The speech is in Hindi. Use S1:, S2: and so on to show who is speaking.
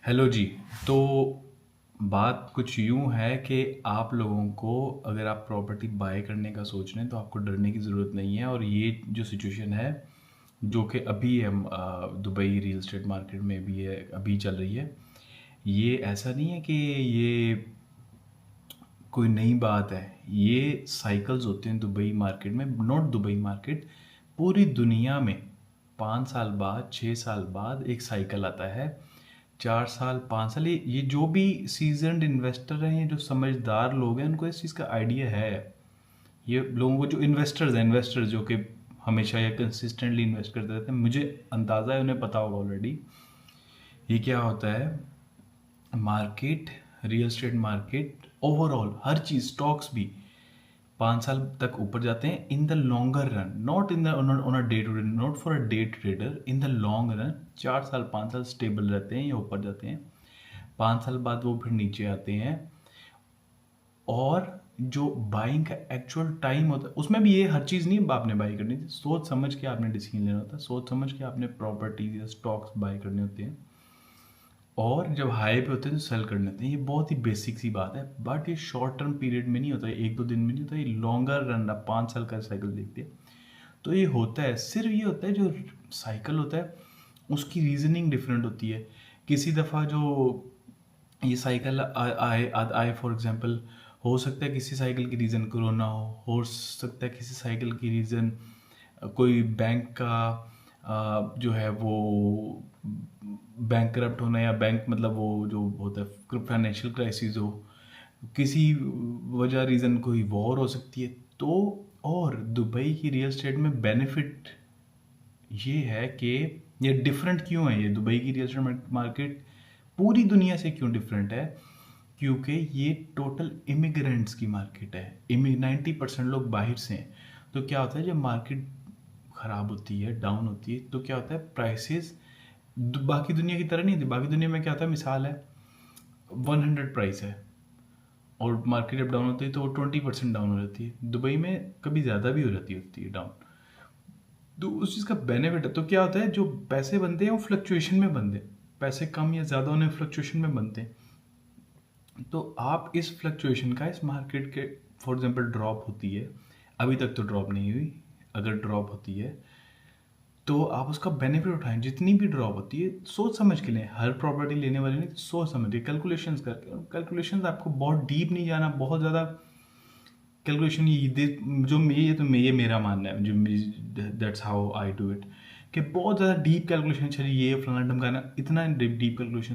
S1: हेलो जी। तो बात कुछ यूँ है कि आप लोगों को अगर आप प्रॉपर्टी बाय करने का सोच रहे हैं तो आपको डरने की ज़रूरत नहीं है। और ये जो सिचुएशन है जो कि अभी हम दुबई रियल एस्टेट मार्केट में भी है, अभी चल रही है। ये ऐसा नहीं है कि ये कोई नई बात है। ये साइकिल्स होते हैं दुबई मार्केट में, नॉट दुबई मार्केट, पूरी दुनिया में 5 साल बाद 6 साल बाद एक साइकिल आता है। 4 साल 5 साल, ये जो भी सीजनड इन्वेस्टर हैं, ये जो समझदार लोग हैं, उनको इस चीज़ का आइडिया है। ये लोगों को जो इन्वेस्टर्स हैं, इन्वेस्टर्स जो कि हमेशा या कंसिस्टेंटली इन्वेस्ट करते रहते हैं, मुझे अंदाज़ा है, उन्हें पता होगा ऑलरेडी। ये क्या होता है, market, real estate market overall हर चीज़, स्टॉक्स भी 5 साल तक ऊपर जाते हैं in the longer run, not in the on a day to day, not for a day trader, in the long run. 4 साल 5 साल स्टेबल रहते हैं या ऊपर जाते हैं। 5 साल बाद वो फिर नीचे आते हैं। और जो बाइंग का एक्चुअल टाइम होता है उसमें भी ये हर चीज़ नहीं आपने बाई करनी थी, सोच समझ के आपने डिसीजन लेना होता है, सोच समझ के आपने प्रॉपर्टीज या स्टॉक्स बाई करने होते हैं। और जब हाई पे होते हैं तो सेल करने होते हैं। ये बहुत ही बेसिक सी बात है, बट ये शॉर्ट टर्म पीरियड में नहीं होता है, 1-2 दिन में नहीं होता, ये लॉन्गर रन, 5 साल का साइकिल देखते हैं। तो ये होता है, सिर्फ ये होता है जो साइकिल होता है उसकी रीजनिंग डिफरेंट होती है। किसी दफ़ा जो ये साइकिल आए आए फॉर एग्जांपल, हो सकता है किसी साइकिल की रीज़न कोरोना हो सकता है किसी साइकिल की रीज़न कोई बैंक का जो है वो बैंक करप्ट होना, या बैंक मतलब वो जो होता है फाइनेंशियल क्राइसिस हो, किसी वजह रीज़न कोई वॉर हो सकती है। तो और दुबई की रियल एस्टेट में बेनिफिट ये है कि ये डिफरेंट क्यों है, ये दुबई की रियल एस्टेट मार्केट पूरी दुनिया से क्यों डिफरेंट है, क्योंकि ये टोटल इमिग्रेंट्स की मार्केट है। 90% लोग बाहर से हैं। तो क्या होता है, जब मार्केट ख़राब होती है, डाउन होती है, तो क्या होता है, प्राइसेस बाकी दुनिया की तरह नहीं थी। बाकी दुनिया में क्या होता है, मिसाल है 100 प्राइस है और मार्केट जब डाउन होती है तो वो 20% डाउन हो जाती है। दुबई में कभी ज़्यादा भी हो जाती होती है डाउन। तो उस चीज़ का बेनिफिट है। तो क्या होता है, जो पैसे बनते हैं वो फ्लक्चुएशन में बनते हैं, पैसे कम या ज़्यादा होने फ्लक्चुएशन में बनते हैं। तो आप इस फ्लक्चुएशन का, इस मार्केट के फॉर एग्जांपल ड्रॉप होती है, अभी तक तो ड्रॉप नहीं हुई, अगर ड्रॉप होती है तो आप उसका बेनिफिट उठाएं। जितनी भी ड्रॉप होती है सोच समझ के लें, हर प्रॉपर्टी लेने वाले नहीं, सोच समझ के कैलकुलेशंस करके। कैलकुलेशंस आपको बहुत डीप नहीं जाना, बहुत ज़्यादा कैलकुलेशन ये तो ये मेरा मानना है, जो that's how I do it, कि बहुत ज़्यादा डीप कैलकुलेशन चाहिए, ये फलाना ढमकाना, इतना डीप कैलकुलेशन